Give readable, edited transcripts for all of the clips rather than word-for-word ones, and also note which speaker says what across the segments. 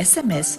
Speaker 1: SMS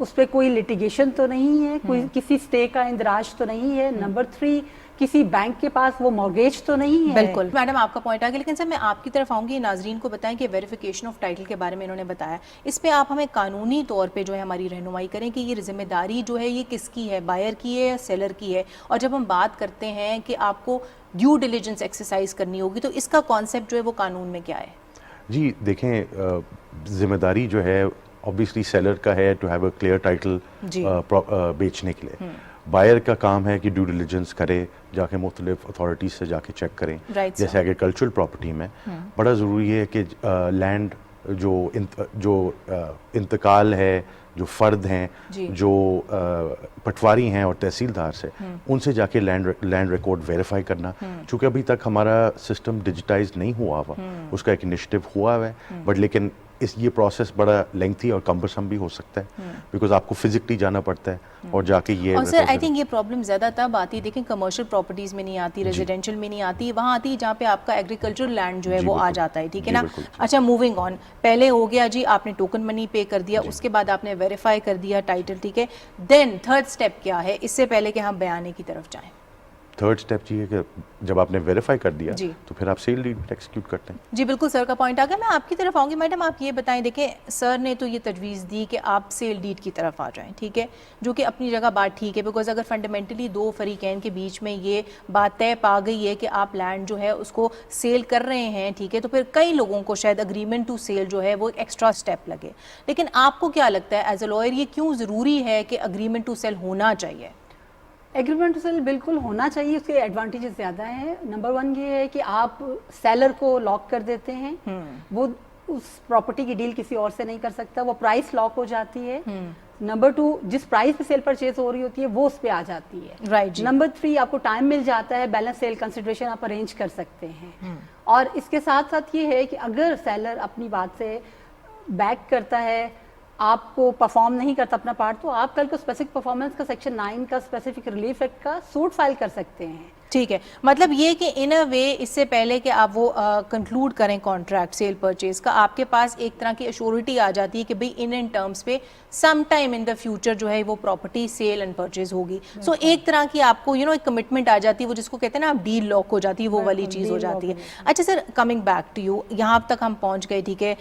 Speaker 2: اس پہ کوئی litigation تو نہیں ہے, کوئی کسی اسٹے کا اندراج تو نہیں ہے. نمبر 3 کسی بینک کے پاس وہ مورگیج تو نہیں ہے.
Speaker 3: بالکل میڈم آپ کا پوائنٹ آ گیا, لیکن سر میں آپ کی طرف آؤں گی, ناظرین کو بتائیں کہ ویریفیکیشن آف ٹائٹل کے بارے میں انہوں نے بتایا, اس پہ آپ ہمیں قانونی طور پہ جو ہے ہماری رہنمائی کریں کہ یہ ذمہ داری جو ہے یہ کس کی ہے, بائر کی ہے یا سیلر کی ہے, اور جب ہم بات کرتے ہیں کہ آپ کو ڈیو ڈیلیجنس ایکسرسائز کرنی ہوگی تو اس کا کانسیپٹ جو ہے وہ قانون میں کیا ہے؟
Speaker 4: جی دیکھیں, ذمہ داری جو ہے obviously سیلر کا ہے to have a clear title بیچنے کے لیے. بائر کا کام ہے کہ ڈیو ڈیلیجنس کرے, جا کے مختلف اتھارٹیز سے جا کے چیک کریں. جیسے ایگریکلچرل پراپرٹی میں بڑا ضروری ہے کہ لینڈ جو انتقال ہے, جو فرد ہیں, جو پٹواری ہیں اور تحصیلدار سے, ان سے جا کے لینڈ ریکارڈ ویریفائی کرنا. چونکہ ابھی تک ہمارا سسٹم ڈیجیٹائز نہیں ہوا ہوا, اس کا ایک انیشیٹو ہوا ہے, بٹ لیکن یہ پروسیس بڑا لینتھی اور کمبرسم بھی ہو سکتا ہے, بیکاز آپ کو فزیکلی جانا پڑتا ہے اور جا کے یہ.
Speaker 3: اور سر آئی تھنک یہ پرابلم زیادہ تب آتی ہے, دیکھیں کمرشل پراپرٹیز میں نہیں آتی, ریزیڈینشیل میں نہیں آتی, وہاں آتی ہے جہاں پہ آپ کا ایگریکلچرل لینڈ جو ہے وہ آ جاتا ہے, ٹھیک ہے نا. اچھا موونگ آن, پہلے ہو گیا جی آپ نے ٹوکن منی پے کر دیا, اس کے بعد آپ نے ویریفائی کر دیا ٹائٹل, ٹھیک ہے. دین تھرڈ اسٹیپ کیا ہے, اس سے پہلے کہ ہم بیانے کی طرف جائیں؟
Speaker 4: تھرڈ اسٹیپ یہ ہے کہ جب آپ نے ویریفائی کر دیا تو پھر آپ سیل ڈیڈ ایکسیکیوٹ کرتے ہیں.
Speaker 3: جی بالکل سر کا پوائنٹ آ گیا. میں آپ کی طرف آؤں گی میڈم, آپ یہ بتائیں, دیکھیں سر نے تو یہ تجویز دی کہ آپ سیل ڈیڈ کی طرف آ جائیں, ٹھیک ہے, جو کہ اپنی جگہ بات ٹھیک ہے, بیکاز اگر فنڈامنٹلی دو فریقین کے بیچ میں یہ بات طے پا گئی ہے کہ آپ لینڈ جو ہے اس کو سیل کر رہے ہیں, ٹھیک ہے, تو پھر کئی لوگوں کو شاید اگریمنٹ ٹو سیل جو ہے وہ ایکسٹرا اسٹیپ لگے. لیکن آپ کو کیا لگتا ہے ایز اے لائر یہ کیوں ضروری ہے کہ اگریمنٹ ٹو سیل ہونا چاہیے؟
Speaker 2: ایگریمنٹ ٹو سیل بالکل ہونا چاہیے, اس کے ایڈوانٹیجز زیادہ ہیں. نمبر 1 یہ ہے کہ آپ سیلر کو لاک کر دیتے ہیں, وہ اس پراپرٹی کی ڈیل کسی اور سے نہیں کر سکتا, وہ پرائس لاک ہو جاتی ہے. نمبر 2 جس پرائس پہ سیل پرچیز ہو رہی ہوتی ہے وہ اس پہ آ جاتی ہے. نمبر 3 آپ کو ٹائم مل جاتا ہے, بیلنس سیل کنسیڈریشن آپ ارینج کر سکتے ہیں. اور اس کے ساتھ ساتھ یہ ہے کہ اگر سیلر اپنی بات سے بیک کرتا ہے, آپ کو پرفارم نہیں کرتا اپنا پارٹ, تو آپ کل کو اسپیسیفک پرفارمنس کا سیکشن 9 کا اسپیسیفک ریلیف ایکٹ کا سوٹ فائل کر سکتے ہیں.
Speaker 3: ٹھیک ہے, مطلب یہ کہ ان اے وے اس سے پہلے کہ آپ وہ کنکلوڈ کریں کانٹریکٹ سیل پرچیز کا, آپ کے پاس ایک طرح کی ایشورٹی آ جاتی ہے کہ بھئی ان ٹرمز پہ some time in the future جو ہے وہ پراپرٹی سیل اینڈ پرچیز ہوگی. سو ایک طرح کی آپ کو ایک کمٹمنٹ آ جاتی ہے, وہ جس کو کہتے ہیں نا آپ ڈیل لاک ہو جاتی ہے, وہ والی چیز ہو جاتی ہے. اچھا سر, کمنگ بیک ٹو یو, یہاں تک ہم پہنچ گئے, ٹھیک ہے,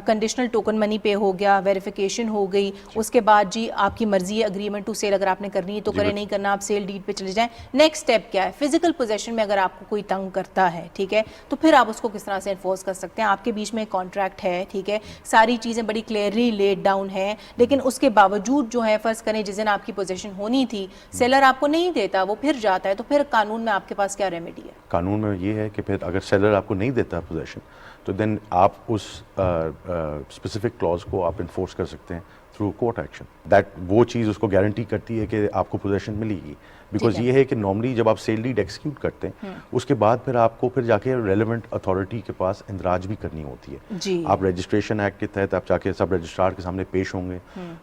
Speaker 3: کنڈیشنل ٹوکن منی پے ہو گیا, ویریفیکیشن ہو گئی, اس کے بعد جی آپ کی مرضی ہے اگریمنٹ ٹو سیل اگر آپ نے کرنی ہے تو کریں, نہیں کرنا آپ سیل ڈیڈ پہ چلے جائیں. نیکسٹ اسٹیپ کیا ہے؟ فزیکل پوزیشن میں اگر آپ کو کوئی تنگ کرتا ہے, ٹھیک ہے, تو پھر آپ اس کو کس طرح سے انفورس کر سکتے ہیں؟ آپ کے بیچ میں ایک کانٹریکٹ ہے, ٹھیک ہے, ساری چیزیں بڑی کلیئرلی لیڈ ڈاؤن ہیں, لیکن اس کے باوجود جو ہے فرض کریں جس دن آپ کی پوزیشن ہونی تھی سیلر آپ کو نہیں دیتا, وہ پھر جاتا ہے, تو پھر قانون میں آپ کے پاس کیا ریمیڈی ہے؟ قانون
Speaker 4: میں یہ ہے کہ پھر اگر سیلر آپ کو نہیں دیتا پوزیشن تو دین آپ اس اسپیسیفک کلوز کو آپ انفورس کر سکتے ہیں تھرو کورٹ ایکشن. دیٹ وہ چیز اس کو گارنٹی کرتی ہے کہ آپ کو پوزیشن ملے گی. بیکاز یہ ہے کہ نارملی جب آپ سیل ڈیڈ ایکسیکیوٹ کرتے ہیں اس کے بعد پھر آپ کو پھر جا کے ریلیونٹ اتھارٹی کے پاس اندراج بھی کرنی ہوتی ہے. آپ رجسٹریشن ایکٹ کے تحت آپ جا کے سب رجسٹرار کے سامنے پیش ہوں گے,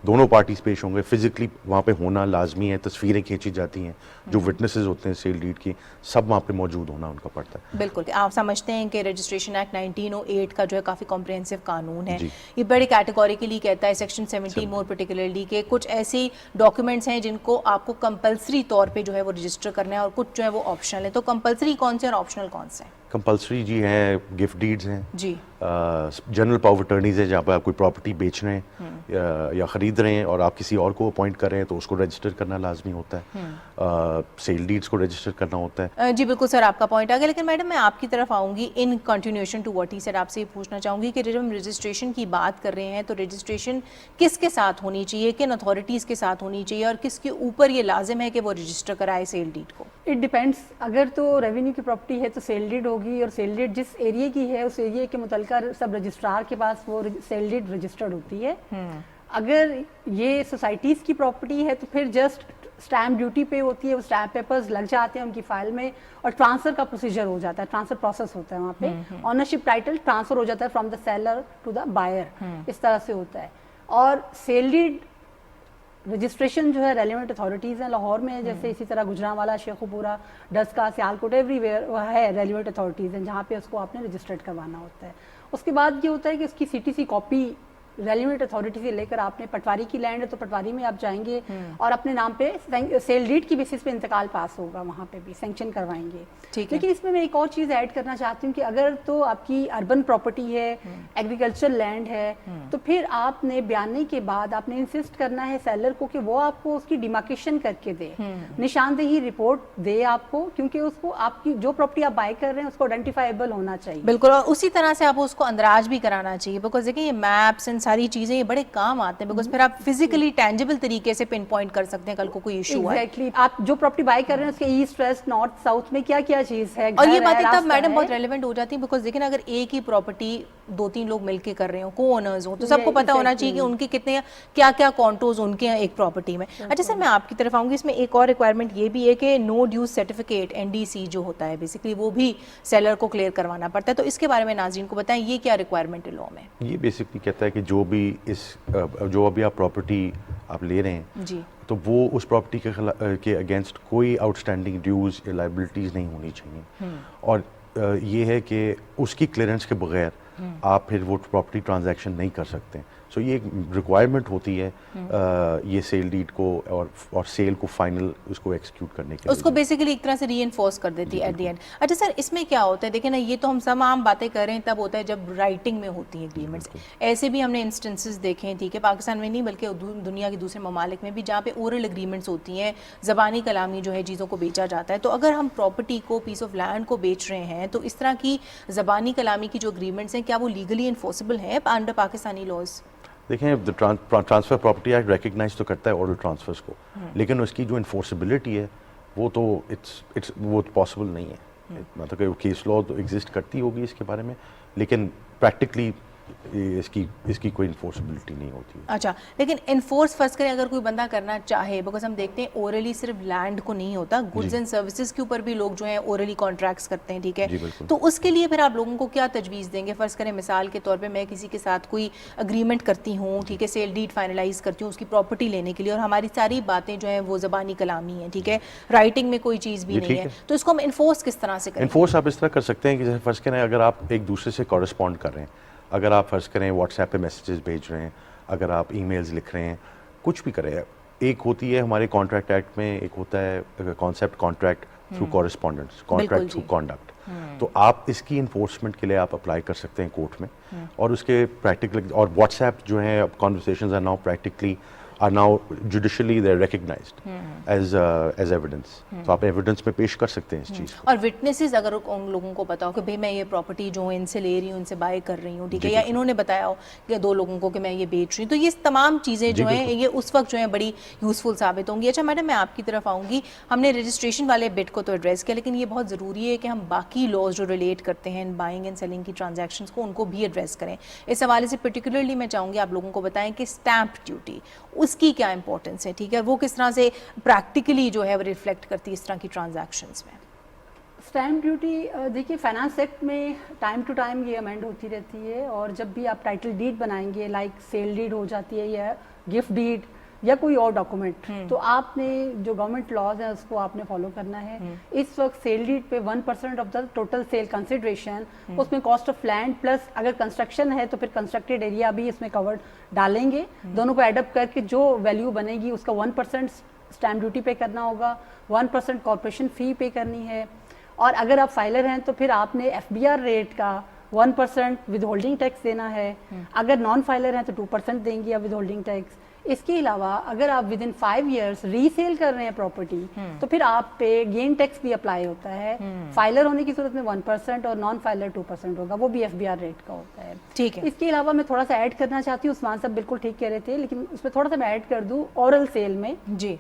Speaker 4: دونوں پارٹیز پیش ہوں گے, فزیکلی وہاں پہ ہونا لازمی ہے, تصویریں کھینچی جاتی ہیں, جو وٹنسز ہوتے ہیں سیل ڈیڈ کی سب وہاں پہ موجود ہونا ان کا پڑتا ہے.
Speaker 3: بالکل, آپ سمجھتے ہیں کہ رجسٹریشن ایکٹ 1908 کا جو ہے کافی کمپریہنسو قانون ہے, یہ بڑی کیٹیگوریکلی کہتا ہے سیکشن 17 مور پرٹیکولرلی کہ کچھ ایسی ڈاکیومنٹس ہیں جن کو آپ کو کمپلسری طور پہ جو ہے وہ رجسٹر کرنا ہے, اور کچھ جو ہے وہ آپشنل ہے. تو کمپلسری کون سے اور آپشنل کون سے ہیں؟
Speaker 4: کمپلسری جی ہیں گفٹ ڈیڈز ہیں,
Speaker 3: جی
Speaker 4: جنرل پاور اٹرنیز ہے, جہاں پہ آپ کوئی پراپرٹی بیچ رہے ہیں یا خرید رہے ہیں اور آپ کسی اور کو اپوائنٹ کر رہے ہیں تو اس کو رجسٹر کرنا لازمی ہوتا ہے, سیل ڈیڈز کو رجسٹر کرنا ہوتا ہے.
Speaker 3: جی بالکل سر, آپ کا پوائنٹ آ گیا. لیکن میڈم میں آپ کی طرف آؤں گی ان کنٹینیوشن ٹو واٹ ہی سر, آپ سے یہ پوچھنا چاہوں گی کہ جب ہم رجسٹریشن کی بات کر رہے ہیں تو رجسٹریشن کس کے ساتھ ہونی چاہیے, کن اتھارٹیز کے ساتھ ہونی چاہیے, اور کس کے اوپر یہ لازم ہے کہ وہ رجسٹر کرائے سیل ڈیڈ کو؟
Speaker 2: It depends. اگر تو ریونیو کی پراپرٹی ہے تو سیل ڈیڈ ہوگی, اور سیل ڈیڈ جس ایریے کی ہے اس ایریے کے متعلقہ سب رجسٹرار کے پاس وہ سیل ڈیڈ رجسٹرڈ ہوتی ہے. اگر یہ سوسائٹیز کی پراپرٹی ہے تو پھر جسٹ اسٹیمپ ڈیوٹی پے ہوتی ہے, وہ اسٹیمپ پیپرز لگ جاتے ہیں ان کی فائل میں, اور ٹرانسفر کا پروسیجر ہو جاتا ہے, ٹرانسفر پروسیس ہوتا ہے وہاں پہ, آنرشپ ٹائٹل ٹرانسفر ہو جاتا ہے from the seller to the buyer, اس طرح سے ہوتا ہے. اور سیل ڈیڈ رجسٹریشن جو ہے ریلیونٹ اتھارٹیز ہیں لاہور میں, جیسے اسی طرح گجرانوالا, شیخوپورہ, ڈسکا, سیالکوٹ, ایوری ویئر ہے ریلیونٹ اتھارٹیز ہیں جہاں پہ اس کو آپ نے رجسٹرڈ کروانا ہوتا ہے. اس کے بعد یہ ہوتا ہے کہ اس کی CTC کاپی ریلیونٹ اتھارٹی سے لے کر آپ نے پٹواری کی لینڈ ہے تو پٹواری میں آپ جائیں گے اور اپنے نام پہ سیل ڈیڈ کی بیسس پہ انتقال پاس ہوگا, وہاں پہ بھی سینکشن کروائیں گے. لیکن اس میں ایک اور چیز ایڈ کرنا چاہتی ہوں کہ اگر تو آپ کی اربن پراپرٹی ہے, ایگریکلچر لینڈ ہے, تو پھر آپ نے بیانے کے بعد آپ نے انسسٹ کرنا ہے سیلر کو کہ وہ آپ کو اس کی ڈیمارکیشن کر کے دے, نشاندہی رپورٹ دے آپ کو, کیونکہ اس کو آپ کی جو پراپرٹی آپ بائی کر رہے ہیں اس کو آئیڈینٹیفائیبل ہونا چاہیے.
Speaker 3: بالکل, اور اسی طرح سے آپ اس کو اندراج بھی کرانا چاہیے, بیکاز دیکھیں یہ میپس ان ساری چیزیں یہ بڑے کام آتے ہیں, بیکاز پھر آپ فزیکلی ٹینجیبل طریقے سے پن پوائنٹ کر سکتے ہیں کل کو کوئی ایشو ہے.
Speaker 2: ایگزیکٹلی, آپ جو پراپرٹی بائی کر رہے ہیں اس کے ایسٹ ویسٹ نارتھ ساؤتھ میں کیا کیا چیز ہے,
Speaker 3: اور یہ باتیں تب میڈم بہت ریلیونٹ ہو جاتی ہیں, بیکاز دیکھیں اگر ایک ہی پراپرٹی 2-3 لوگ مل کے کر رہے ہوں, کو اونرز ہوں, تو سب کو پتہ ہونا چاہیے کہ ان کے کتنے کیا کیا کانٹورز ان کے ہیں ایک پراپرٹی میں. اچھا سر, میں آپ کی طرف آؤں گی, اس میں ایک اور ریکوائرمنٹ یہ بھی ہے کہ نو ڈیوز سرٹیفکیٹ NDC جو ہوتا ہے بیسیکلی وہ بھی سیلر کو کلیئر کروانا پڑتا ہے, تو اس کے بارے میں ناظرین کو بتائیں یہ کیا ریکوائرمنٹ ہے لا میں. یہ
Speaker 4: بیسکلی کہتا ہے کہ جو ابھی آپ پراپرٹی آپ لے رہے ہیں
Speaker 3: جی,
Speaker 4: تو وہ اس پراپرٹی کے اگینسٹ کوئی آؤٹ اسٹینڈنگ ڈیوز یا لائبلٹیز نہیں ہونی چاہیے, اور یہ ہے کہ اس کی کلیئرنس کے بغیر آپ پھر وہ پراپرٹی ٹرانزیکشن نہیں کر سکتے. سو یہ ایک ریکوائرمنٹ ہوتی ہے یہ سیل ڈیڈ کو اور سیل کو فائنل اس کو ایکسیکیوٹ کرنے کے لیے,
Speaker 3: اس کو بیسیکلی ایک طرح سے ری انفورس کر دیتی ہے ایٹ دی اینڈ. اچھا سر, اس میں کیا ہوتا ہے, دیکھیں نا یہ تو ہم سب عام باتیں کر رہے ہیں تب ہوتا ہے جب رائٹنگ میں ہوتی ہیں اگریمنٹس. ایسے بھی ہم نے انسٹنسز دیکھے ہیں, ٹھیک ہے, پاکستان میں نہیں بلکہ دنیا کے دوسرے ممالک میں بھی, جہاں پہ اورل اگریمنٹس ہوتی ہیں, زبانی کلامی جو ہے چیزوں کو بیچا جاتا ہے. تو اگر ہم پراپرٹی کو, پیس آف لینڈ کو بیچ رہے ہیں, تو اس طرح کی زبانی کلامی کی جو اگریمنٹس ہیں کیا وہ لیگلی انفورسبل ہیں انڈر پاکستانی لاز؟
Speaker 4: دیکھیں ٹرانسفر پراپرٹی ایکٹ ریکگنائز تو کرتا ہے اورل ٹرانسفرز کو, لیکن اس کی جو انفورسبلٹی ہے وہ تو وہ پاسبل نہیں ہے. مطلب کہ کیس لا تو ایگزسٹ کرتی ہوگی اس کے بارے میں, لیکن پریکٹیکلی اس کی کوئی انفورسبلٹی نہیں ہوتی.
Speaker 3: اچھا, لیکن انفورس فرض کریں اگر کوئی بندہ کرنا چاہے, بیکاز ہم دیکھتے ہیں اورلی صرف لینڈ کو نہیں ہوتا, گڈز اینڈ سروسز کے اوپر بھی لوگ جو ہیں اورلی کانٹریکٹس کرتے ہیں, ٹھیک ہے, تو اس کے لیے پھر آپ لوگوں کو کیا تجویز دیں گے؟ فرض کریں مثال کے طور پہ میں کسی کے ساتھ کوئی اگریمنٹ کرتی ہوں, ٹھیک ہے, سیل ڈیڈ فائنلائز کرتی ہوں اس کی پراپرٹی لینے کے لیے, اور ہماری ساری باتیں جو ہیں وہ زبانی کلامی ہیں, ٹھیک ہے, رائٹنگ میں کوئی چیز بھی نہیں ہے, تو اس کو ہم انفورس کس طرح سے کریں؟
Speaker 4: انفورس آپ اس طرح کر سکتے ہیں کہ جیسے فرض کریں اگر آپ ایک دوسرے سے کورسپونڈ کر رہے ہیں, اگر آپ فرض کریں واٹس ایپ پہ میسیجز بھیج رہے ہیں, اگر آپ ای میلز لکھ رہے ہیں, کچھ بھی کر رہے ہیں, ایک ہوتی ہے ہمارے کانٹریکٹ ایکٹ میں ایک ہوتا ہے concept contract through correspondence, contract through conduct. تو آپ اس کی انفورسمنٹ کے لیے آپ اپلائی کر سکتے ہیں کورٹ میں, اور اس کے پریکٹیکل, اور واٹس ایپ جو ہیں conversations are now practically are now judicially they're recognized as evidence. تو آپ ایویڈنس میں پیش کر سکتے ہیں اس چیز کو.
Speaker 3: اور وٹنسز اگر ان لوگوں کو پتا ہو کہ بھئی میں یہ پراپرٹی جو ان سے لے رہی ہوں, ان سے بائی کر رہی ہوں, ٹھیک ہے, یا انہوں نے بتایا ہو کہ 2 لوگوں کو کہ میں یہ بیچ رہی ہوں, تو یہ تمام چیزیں جو ہیں یہ اس وقت جو ہیں بڑی یوزفل ثابت ہوں گی. اچھا میڈم, میں آپ کی طرف آؤں گی, ہم نے رجسٹریشن والے بٹ کو تو ایڈریس کیا, لیکن یہ بہت ضروری ہے کہ ہم باقی لاز جو ریلیٹ کرتے ہیں بائنگ اینڈ سیلنگ کی ٹرانزیکشنز کو, ان کو بھی ایڈریس کریں. اس حوالے سے پرٹیکولرلی میں چاہوں گی آپ لوگوں کو بتائیں کہ اسٹیمپ ڈیوٹی, اس کی کیا امپورٹنس ہے, ٹھیک ہے, وہ کس طرح سے پریکٹیکلی جو ہے وہ ریفلیکٹ کرتی ہے اس طرح کی ٹرانزیکشنز میں.
Speaker 2: اسٹیمپ ڈیوٹی دیکھیے فائنانس ایکٹ میں ٹائم ٹو ٹائم یہ امینڈ ہوتی رہتی ہے, اور جب بھی آپ ٹائٹل ڈیڈ بنائیں گے, لائک سیل ڈیڈ ہو جاتی ہے یا گفٹ ڈیڈ یا کوئی اور ڈاکومنٹ, تو آپ نے جو گورنمنٹ لاز ہیں اس کو آپ نے فالو کرنا ہے. اس وقت سیل ڈیڈ پہ 1% of the total sale consideration, اس میں کاسٹ آف لینڈ پلس اگر کنسٹرکشن ہے تو پھر کنسٹرکٹیڈ ایریا بھی اس میں کورڈ ڈالیں گے, دونوں کو ایڈ اپ کر کے جو ویلیو بنے گی اس کا 1% اسٹیمپ ڈیوٹی پے کرنا ہوگا, 1% کارپوریشن فی پے کرنی ہے, اور اگر آپ فائلر ہیں تو پھر آپ نے FBR ریٹ کا 1% ود ہولڈنگ ٹیکس دینا ہے, اگر نان فائلر ہیں تو 2% دیں گے ود ہولڈنگ ٹیکس. اس کے علاوہ اگر آپ within 5 years resell کر رہے ہیں پراپرٹی تو پھر آپ پہ گین ٹیکس بھی اپلائی ہوتا ہے, فائلر ہونے کی صورت میں 1% اور نان فائلر 2% ہوگا, وہ بھی FBR ریٹ کا ہوتا ہے.
Speaker 3: ٹھیک ہے,
Speaker 2: اس کے علاوہ میں تھوڑا سا ایڈ کرنا چاہتی ہوں, عثمان صاحب بالکل ٹھیک کہہ رہے تھے, لیکن اس میں تھوڑا سا میں ایڈ کر دوں اورل سیل میں.
Speaker 3: جی,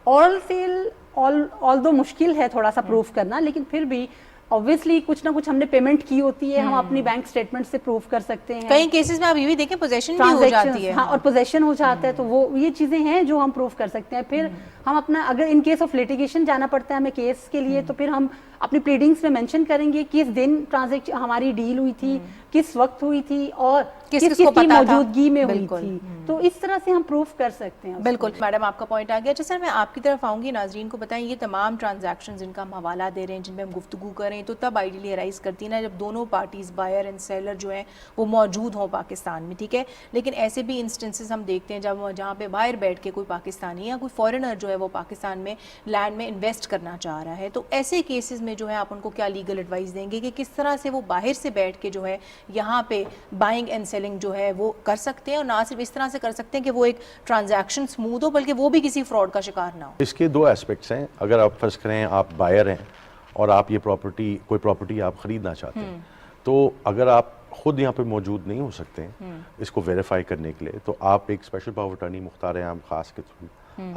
Speaker 2: اورل سیل آلدو مشکل ہے تھوڑا سا پروف کرنا, لیکن پھر بھی obviously کچھ نہ کچھ ہم نے پیمنٹ کی ہوتی ہے, ہم اپنی بینک اسٹیٹمنٹ سے پروف کر سکتے ہیں.
Speaker 3: کئی کیسز میں آپ یہ بھی دیکھیں پوزیشن بھی ہو جاتی ہے,
Speaker 2: ہاں, اور پوزیشن ہو جاتا ہے, تو وہ یہ چیزیں ہیں جو ہم پروف کر سکتے ہیں. پھر ہم اپنا اگر ان کیس آف لیٹیگیشن جانا پڑتا ہے ہمیں کیس کے لیے, تو پھر ہم اپنی پلیڈنگس میں مینشن کریں گے کس دن ٹرانزیکشن ہماری ڈیل ہوئی تھی, کس وقت ہوئی تھی اور کس
Speaker 3: کو
Speaker 2: کی
Speaker 3: پتا تھا.
Speaker 2: موجودگی میں ہوئی
Speaker 3: بالکل.
Speaker 2: تھی. تو اس طرح سے ہم پروف کر سکتے ہیں.
Speaker 3: بالکل میڈم آپ کا پوائنٹ آ گیا. اچھا سر میں آپ کی طرف آؤں گی, ناظرین کو بتائیں یہ تمام ٹرانزیکشن جن کا ہم حوالہ دے رہے ہیں, جن میں ہم گفتگو کر رہے ہیں, تو تب آئیڈیلی ارائز کرتی ہیں نا جب دونوں پارٹیز بائر اینڈ سیلر جو ہیں وہ موجود ہوں پاکستان میں, ٹھیک ہے. لیکن ایسے بھی انسٹنسز ہم دیکھتے ہیں جہاں پہ باہر بیٹھ کے کوئی پاکستانی یا کوئی فارینر جو ہے وہ پاکستان میں لینڈ میں انویسٹ کرنا چاہ رہا ہے, تو ایسے کیسز میں جو ہے آپ ان کو کیا لیگل ایڈوائز دیں گے کہ کس طرح سے وہ باہر سے بیٹھ کے جو ہے یہاں پہ بائنگ اینڈ سیلنگ جو ہے وہ کر سکتے ہیں, اور نہ صرف اس طرح سے کر سکتے ہیں کہ وہ ایک ٹرانزیکشن سموتھ ہو بلکہ وہ بھی کسی فراڈ کا شکار نہ ہو.
Speaker 4: اس کے دو ایسپیکٹس ہیں. اگر آپ فرض کریں آپ بائر ہیں اور آپ یہ کوئی پراپرٹی آپ خریدنا چاہتے ہیں, تو اگر آپ خود یہاں پہ موجود نہیں ہو سکتے ہیں اس کو ویریفائی کرنے کے لیے, تو آپ ایک اسپیشل پاور اٹارنی مختار عام خاص کے تھرو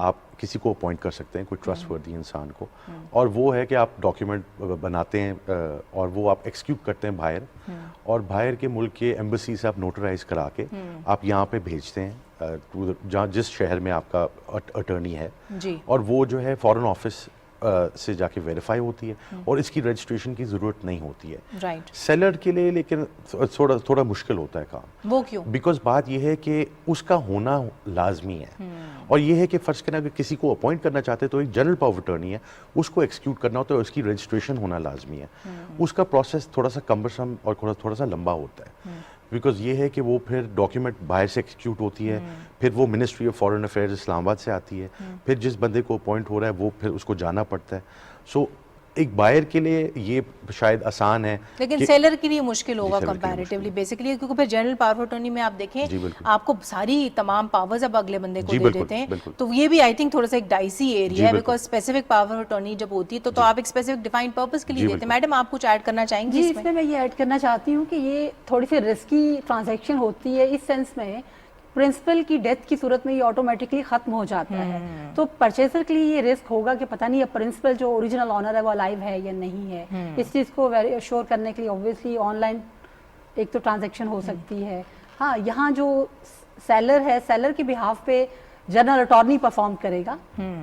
Speaker 4: آپ کسی کو اپوائنٹ کر سکتے ہیں, کوئی ٹرسٹ وردی انسان کو, اور وہ ہے کہ آپ ڈاکیومنٹ بناتے ہیں اور وہ آپ ایکسیکیوٹ کرتے ہیں باہر, اور باہر کے ملک کے ایمبیسی سے آپ نوٹرائز کرا کے آپ یہاں پہ بھیجتے ہیں جہاں جس شہر میں آپ کا اٹارنی ہے, اور وہ جو ہے فارن آفس سے جا کے ویریفائی ہوتی ہے, اور اس کی رجسٹریشن کی ضرورت نہیں ہوتی ہے.
Speaker 3: رائٹ.
Speaker 4: سیلر کے لیے لیکن تھوڑا مشکل ہوتا ہے کام.
Speaker 3: وہ کیوں؟
Speaker 4: بیکاز بات یہ ہے کہ اس کا ہونا لازمی ہے, اور یہ ہے کہ فرض کریں اگر کسی کو اپوائنٹ کرنا چاہتے ہیں تو ایک جنرل پاور اٹارنی ہے, اس کو ایکسیکیوٹ کرنا ہوتا ہے, اس کی رجسٹریشن ہونا لازمی ہے. اس کا پروسیس تھوڑا سا کمبرسم اور تھوڑا سا لمبا ہوتا ہے, بیکاز یہ ہے کہ وہ پھر ڈاکیومنٹ باہر سے ایکسیکیوٹ ہوتی ہے, پھر وہ منسٹری آف فارن افیئرز اسلام آباد سے آتی ہے, پھر جس بندے کو اپوائنٹ ہو رہا ہے وہ پھر اس کو جانا پڑتا ہے. سو ایک بائر کے لیے یہ شاید آسان ہے,
Speaker 3: لیکن سیلر کے لیے مشکل ہوگا کمپیریٹیولی بیسیکلی, کیونکہ پھر جنرل پاور اٹارنی میں آپ دیکھیں آپ کو ساری تمام پاورز اب اگلے بندے کو دے دیتے ہیں, تو یہ بھی آئی تھنک تھوڑا سا ایک ڈائسی ایریا ہے, بیکاز اسپیسیفک پاور اٹارنی جب ہوتی ہے تو آپ ایک اسپیسیفک ڈیفائنڈ پرپز کے لیے دیتے ہیں. میڈم آپ کچھ ایڈ کرنا چاہیں گی؟
Speaker 2: جی اس میں یہ ایڈ کرنا چاہتی ہوں کہ یہ تھوڑی سی رسکی ٹرانزیکشن ہوتی ہے اس سینس میں پرنسپل کی ڈیتھ کی صورت میں یہ آٹومیٹکلی ختم ہو جاتا ہے, تو پرچیزر کے لیے یہ رسک ہوگا کہ پتہ نہیں اب پرنسپل جو اوریجنل آنر ہے وہ الائیو ہے یا نہیں ہے. اس چیز کو ایشور کرنے کے لیے اوبویسلی آن لائن ایک تو ٹرانزیکشن ہو سکتی ہے. ہاں یہاں جو سیلر ہے, سیلر کے بہاف پہ جنرل اٹارنی پرفارم کرے گا,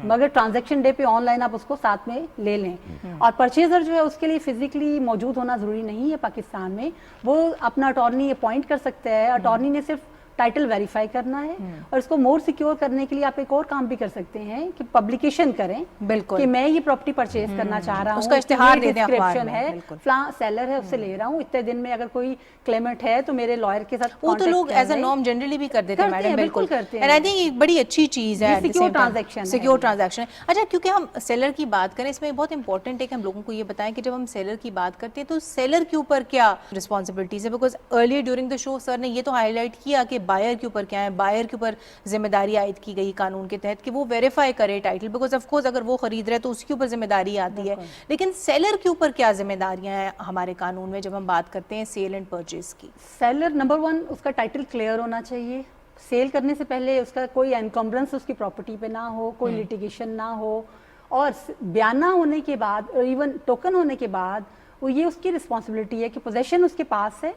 Speaker 2: مگر ٹرانزیکشن ڈے پہ آن لائن آپ اس کو ساتھ میں لے لیں. اور پرچیزر جو ہے اس کے لیے فزیکلی موجود ہونا ضروری نہیں ہے پاکستان میں, وہ اپنا اٹارنی اپوائنٹ کر سکتا ہے. اٹارنی نے صرف ٹائٹل ویریفائی کرنا ہے, اور اس کو مور سیکیور کرنے کے لیے آپ ایک اور کام بھی کر سکتے ہیں کہ پبلیکیشن کریں
Speaker 3: بالکل
Speaker 2: کہ میں یہ پراپرٹی پرچیز کرنا چاہ رہا ہوں,
Speaker 3: اس کا اشتہار دے دیں اخبار میں,
Speaker 2: ہے فلاں سیلر ہے اس سے لے رہا ہوں, اتنے دن میں اگر کوئی کلیمنٹ ہے تو میرے لائر کے ساتھ
Speaker 3: وہ تو لوگ ایز اے نارم جنرلی بھی کر دیتے ہیں میڈم. بالکل کرتے ہیں, اینڈ آئی تھنک یہ بڑی اچھی چیز ہے,
Speaker 2: سیکیور ٹرانزیکشن.
Speaker 3: Secure transaction. اچھا کیونکہ ہم سیلر کی بات کریں, اس میں بہت امپورٹنٹ ہے کہ ہم لوگوں کو یہ بتائیں کہ جب ہم سیلر کی بات کرتے ہیں تو سیلر کے اوپر کیا رسپانسبلٹیز ہے, بیکاز ارلیئر ڈیورنگ دا شو سر نے یہ تو ہائی لائٹ کیا کہ بائر کے اوپر کیا ہے, بائر کے اوپر ذمہ داری عائد کی گئی قانون کے تحت کہ وہ ویریفائی کرے ٹائٹل, بیکاز آف کورس اگر وہ خرید رہے تو اس کے اوپر ذمہ داری آتی ہے. لیکن سیلر کے اوپر کیا ذمہ داریاں ہیں ہمارے قانون میں جب ہم بات کرتے ہیں سیل اینڈ پرچیز کی؟
Speaker 2: سیلر نمبر 1 اس کا ٹائٹل کلیئر ہونا چاہیے, سیل کرنے سے پہلے اس کا کوئی انکمبرنس اس کی پراپرٹی پہ نہ ہو, کوئی لیٹیگیشن نہ ہو, اور بیانہ ہونے کے بعد ایون ٹوکن ہونے کے بعد وہ یہ اس کی رسپانسبلٹی ہے کہ پوزیشن اس کے پاس ہے,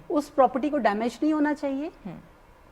Speaker 2: اس پراپرٹی کو ڈیمیج نہیں ہونا چاہیے,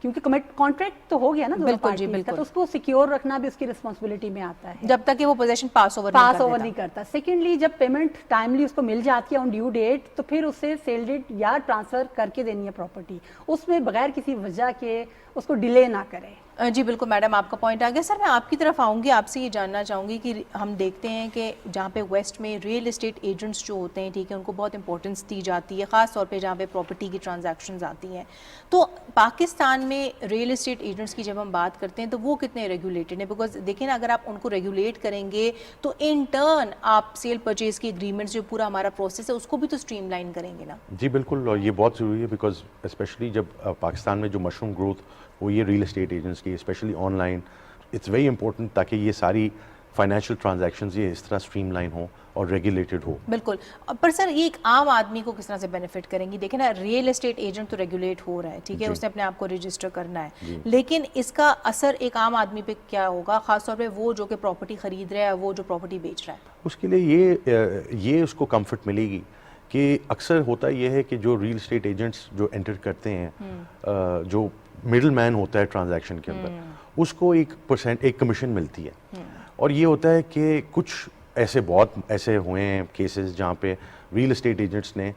Speaker 2: کیونکہ کانٹریکٹ تو ہو گیا نا دونوں پارٹیز کا, تو اس کو سیکیور رکنا بھی اس کی رسپانسبلٹی میں آتا ہے
Speaker 3: جب تک کہ وہ پوزیشن پاس اوور
Speaker 2: نہیں کرتا. سیکنڈلی جب پیمنٹ ٹائملی اس کو مل جاتی ہے آن ڈیو ڈیٹ, تو پھر اسے سیل ڈیٹ یا ٹرانسفر کر کے دینی ہے پراپرٹی, اس میں بغیر کسی وجہ کے اس کو ڈیلے نہ کرے.
Speaker 3: جی بالکل میڈم آپ کا پوائنٹ آ گیا. سر میں آپ کی طرف آؤں گی, آپ سے یہ جاننا چاہوں گی کہ ہم دیکھتے ہیں کہ جہاں پہ ویسٹ میں ریئل اسٹیٹ ایجنٹس جو ہوتے ہیں, ٹھیک ہے, ان کو بہت امپورٹنس دی جاتی ہے, خاص طور پہ جہاں پہ پراپرٹی کی ٹرانزیکشنز آتی ہیں. تو پاکستان میں ریئل اسٹیٹ ایجنٹس کی جب ہم بات کرتے ہیں تو وہ کتنے ریگولیٹڈ ہیں؟ بیکاز دیکھیں نا اگر آپ ان کو ریگولیٹ کریں گے تو ان ٹرن آپ سیل پرچیز کی اگریمنٹس جو پورا ہمارا پروسیس ہے اس کو بھی تو اسٹریم لائن کریں گے نا.
Speaker 4: جی بالکل, اور یہ بہت ضروری ہے, بیکاز اسپیشلی جب پاکستان میں جو مشروم گروتھ وہ یہ ریئل اسٹیٹ ایجنٹس کی, especially online, it's very important تاکہ یہ ساری فائنینشیل ٹرانزیکشنز یہ اس طرح اسٹریم لائن ہوں اور ریگولیٹڈ ہو.
Speaker 3: بالکل. پر سر یہ ایک عام آدمی کو کس طرح سے بینیفٹ کریں گی؟ دیکھیں نا ریئل اسٹیٹ ایجنٹ تو ریگولیٹ ہو رہا ہے, ٹھیک ہے, اس نے اپنے آپ کو رجسٹر کرنا ہے, لیکن اس کا اثر ایک عام آدمی پہ کیا ہوگا, خاص طور پہ وہ جو کہ پراپرٹی خرید رہا ہے, وہ جو پراپرٹی بیچ رہا ہے؟
Speaker 4: اس کے لیے یہ اس کو کمفرٹ ملے گی کہ اکثر ہوتا یہ ہے کہ جو ریئل اسٹیٹ ایجنٹس جو انٹر کرتے ہیں, جو مڈل مین ہوتا ہے ٹرانزیکشن کے اندر, اس کو ایک کمیشن ملتی ہے, اور یہ ہوتا ہے کہ کچھ ایسے بہت ایسے ہوئے ہیں کیسز جہاں پہ ریئل اسٹیٹ ایجنٹس نے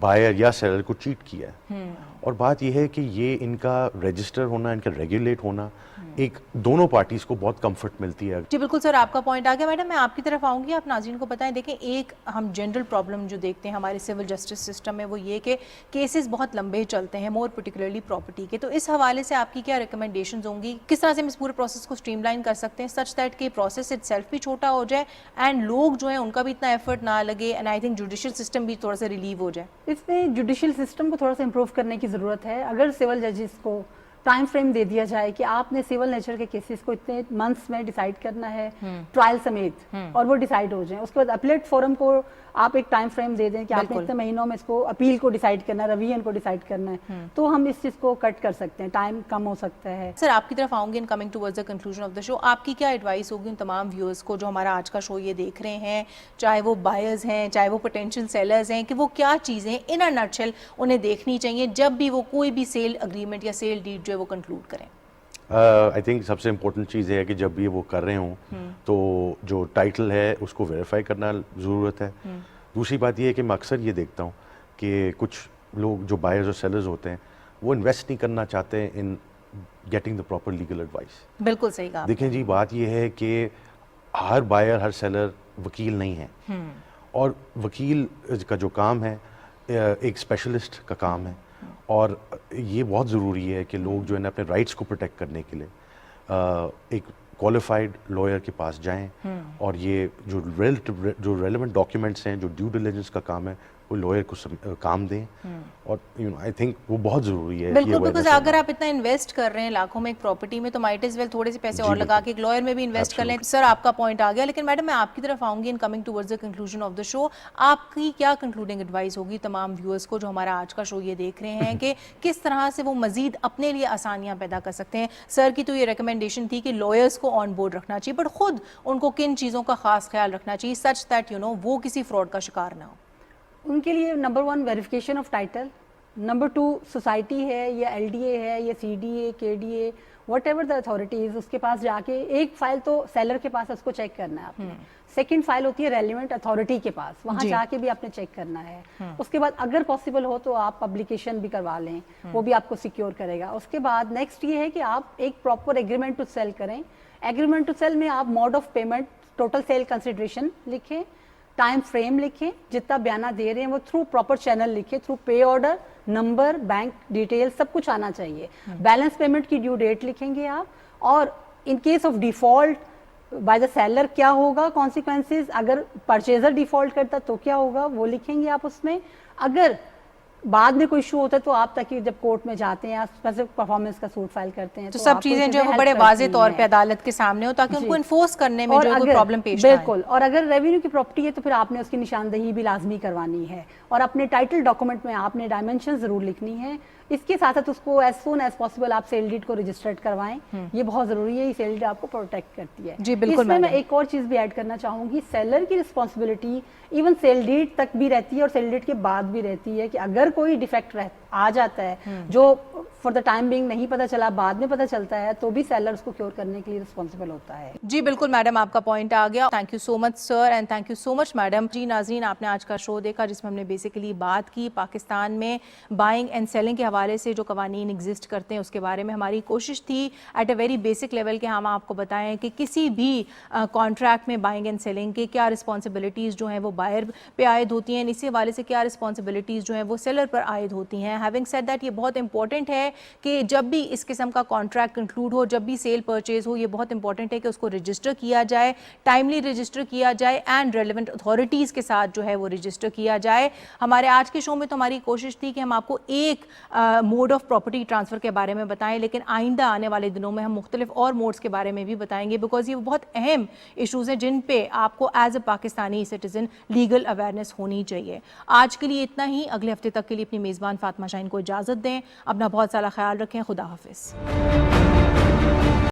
Speaker 4: بائر یا سیلر کو چیٹ کیا ہے. اور بات یہ ہے کہ یہ ان کا رجسٹر ہونا, ان کا ریگولیٹ ہونا, ایک دونوں پارٹیز کو بہت کمفرٹ ملتی ہے.
Speaker 3: جی بالکل سر, آپ کا پوائنٹ آ گیا. میڈم میں آپ کی طرف آؤں گی, آپ ناظرین کو بتائیں. دیکھیں ایک ہم جنرل پرابلم جو دیکھتے ہیں ہمارے سول جسٹس سسٹم میں وہ یہ کہ کیسز بہت لمبے چلتے ہیں, مور پرٹیکولرلی پراپرٹی کے. تو اس حوالے سے آپ کی کیا ریکمنڈیشنز ہوں گی, کس طرح سے ہم اس پورے پروسیس کو اسٹریم لائن کر سکتے ہیں سچ دیٹ کہ پروسیس اٹ سیلف بھی چھوٹا ہو جائے اینڈ لوگ جو ہیں ان کا بھی اتنا ایفرٹ نہ لگے, and I think judicial system بھی تھوڑا سا ریلیو ہو جائے.
Speaker 2: اس میں جوڈیشل سسٹم کو تھوڑا سا امپروو کرنے کی ضرورت ہے. اگر سول ججز کو ٹائم فریم دے دیا جائے کہ آپ نے سول نیچر کے کیسز کو اتنے منتھس میں ڈیسائیڈ کرنا ہے ٹرائل سمیت, اور وہ ڈیسائیڈ ہو جائیں, اس کے بعد اپیلیٹ فورم کو آپ ایک ٹائم فریم دے دیں کہ آپ نے اتنے مہینوں میں اس کو اپیل کو ڈیسائیڈ کرنا ہے, ریویژن کو ڈیسائیڈ کرنا ہے, تو ہم اس چیز کو کٹ کر سکتے ہیں, ٹائم کم ہو سکتا ہے.
Speaker 3: سر آپ کی طرف آؤں گی in coming towards the conclusion of the show, آپ کی کیا ایڈوائس ہوگی ان تمام ویورز کو جو ہمارا آج کا شو یہ دیکھ رہے ہیں, چاہے وہ بائرز ہیں چاہے وہ پوٹینشیل سیلرز ہیں, کہ وہ کیا چیزیں ان اے نٹشل انہیں دیکھنی چاہیے جب بھی وہ کوئی بھی سیل اگریمنٹ یا سیل ڈیڈ جو ہے وہ کنکلوڈ کریں؟
Speaker 4: آئی تھنک سب سے امپورٹنٹ چیز یہ ہے کہ جب بھی وہ کر رہے ہوں تو جو ٹائٹل ہے اس کو ویریفائی کرنا ضرورت ہے. دوسری بات یہ ہے کہ میں اکثر یہ دیکھتا ہوں کہ کچھ لوگ جو بائرز اور سیلرز ہوتے ہیں وہ انویسٹ نہیں کرنا چاہتے in getting the proper legal advice.
Speaker 3: بالکل صحیح کہا.
Speaker 4: دیکھیں جی بات یہ ہے کہ ہر بائر ہر سیلر وکیل نہیں ہے, اور وکیل کا جو کام ہے ایک اسپیشلسٹ کا کام ہے, اور یہ بہت ضروری ہے کہ لوگ جو ہے نا اپنے رائٹس کو پروٹیکٹ کرنے کے لیے ایک کوالیفائڈ لائر کے پاس جائیں, اور یہ جو ریلیونٹ ڈاکیومنٹس ہیں, جو ڈیو ڈیلیجنس کا کام ہے, وہ لائر کو کام دیں, اور آئی تھنک وہ بہت ضروری ہے.
Speaker 3: بالکل, بیکاز اگر آپ اتنا انویسٹ کر رہے ہیں لاکھوں میں ایک پراپرٹی میں تو مائٹ ایز ویل تھوڑے سے پیسے اور لگا کے ایک لائر میں بھی انویسٹ کر لیں. سر آپ کا پوائنٹ آ گیا, لیکن میڈم میں آپ کی طرف آؤں گی in coming towards the conclusion of the show. آپ کی کیا کنکلوڈنگ ایڈوائس ہوگی تمام ویورز کو جو ہمارا آج کا شو یہ دیکھ رہے ہیں کہ کس طرح سے وہ مزید اپنے لیے آسانیاں پیدا کر سکتے ہیں؟ سر کی تو یہ ریکمنڈیشن تھی کہ لائرز کو آن بورڈ رکھنا چاہیے, بٹ خود ان کو کن چیزوں کا خاص خیال رکھنا چاہیے سچ دیٹ وہ کسی فراڈ کا شکار نہ ہو؟
Speaker 2: ان کے لیے number 1 verification of title, number 2 society ہے یا ایل ڈی اے ہے یا سی D A K D A whatever the authorities, اس کے پاس جا کے ایک فائل تو سیلر کے پاس اس کو چیک کرنا ہے آپ نے, سیکنڈ فائل ہوتی ہے ریلیونٹ اتھارٹی کے پاس, وہاں جا کے بھی آپ نے چیک کرنا ہے. اس کے بعد اگر پاسبل ہو تو آپ پبلیکیشن بھی کروا لیں, وہ بھی آپ کو سیکیور کرے گا. اس کے بعد نیکسٹ یہ ہے کہ آپ ایک پراپر ایگریمنٹ ٹو سیل کریں. ایگریمنٹ ٹو سیل میں آپ mode of payment, total sale consideration لکھیں, ٹائم فریم لکھیں, جتنا بیانہ دے رہے ہیں وہ تھرو پراپر چینل لکھیں, through pay order, number, bank detail سب کچھ آنا چاہیے. بیلنس پیمنٹ کی ڈیو ڈیٹ لکھیں گے آپ, اور in case of default by the seller کیا ہوگا کانسیکوینسز, اگر پرچیزر ڈیفالٹ کرتا تو کیا ہوگا وہ لکھیں گے آپ اس میں. اگر بعد میں کوئی ایشو ہوتا ہے تو آپ تک جب کورٹ میں جاتے ہیں اسپیسیفک پرفارمنس کا سوٹ فائل کرتے ہیں
Speaker 3: تو سب چیزیں جو وہ بڑے واضح طور پہ عدالت کے سامنے ہو تاکہ ان کو انفورس کرنے میں جو کوئی پرابلم پیش نہ آئے.
Speaker 2: بالکل, اور اگر ریونیو کی پراپرٹی ہے تو پھر آپ نے اس کی نشاندہی بھی لازمی کروانی ہے, اور اپنے ٹائٹل ڈاکومنٹ میں آپ نے ڈائمینشن ضرور لکھنی ہے. اس کے ساتھ اس کو ایز سون ایز پاسبل آپ سیل ڈیڈ کو رجسٹرڈ کوائیں, یہ بہت ضروری ہے, یہ سیل ڈیڈ آپ کو پروٹیکٹ کرتی ہے.
Speaker 3: جی بالکل.
Speaker 2: اس میں ایک اور چیز بھی ایڈ کرنا چاہوں گی, سیلر کی رسپانسبلٹی ایون سیل ڈیڈ تک بھی رہتی ہے اور سیل ڈیڈ کے بعد بھی رہتی ہے کہ اگر کوئی ڈیفیکٹ آ جاتا ہے جو فار دا ٹائم بینگ نہیں پتہ چلا, بعد میں پتہ چلتا ہے, تو بھی سیلر اس کو کیور کرنے کے لیے رسپانسبل ہوتا ہے.
Speaker 3: جی بالکل میڈم, آپ کا پوائنٹ آ گیا. Thank you so much sir and thank you so much madam. جی ناظرین, آپ نے آج کا شو دیکھا جس میں ہم نے بیسیکلی بات کی پاکستان میں بائنگ اینڈ سیلنگ کے حوالے سے جو قوانین ایگزسٹ کرتے ہیں اس کے بارے میں. ہماری کوشش تھی at a very basic level کہ ہم آپ کو بتائیں کہ کسی بھی کانٹریکٹ میں بائنگ اینڈ سیلنگ کے کیا رسپانسبلٹیز جو ہیں وہ بائر پہ عائد ہوتی ہیں, اسی حوالے سے کیا رسپانسبلٹیز جو ہیں وہ سیلر پر عائد ہوتی ہیں. ہیونگ سیڈ دیٹ, یہ بہت امپورٹنٹ ہے کہ جب بھی اس قسم کا کانٹریکٹ کنکلوڈ ہو, جب بھی سیل پرچیز ہو, یہ بہت امپورٹنٹ ہے کہ اس کو رجسٹر کیا جائے, ٹائملی رجسٹر کیا جائے, اینڈ ریلیونٹ اتھارٹیز کے ساتھ جو ہے وہ رجسٹر کیا جائے. ہمارے آج کے شو میں تو ہماری کوشش تھی کہ ہم آپ کو ایک موڈ آف پراپرٹی ٹرانسفر کے بارے میں بتائیں, لیکن آئندہ آنے والے دنوں میں ہم مختلف اور موڈز کے بارے میں بھی بتائیں گے, بیکاز یہ بہت اہم ایشوز ہیں جن پہ آپ کو as a Pakistani citizen legal awareness ہونی چاہیے. آج کے لیے اتنا ہی. اگلے ہفتے تک کے لیے اپنی میزبان فاطمہ شاہین کو اجازت دیں. اپنا بہت سارا خیال رکھیں. خدا حافظ.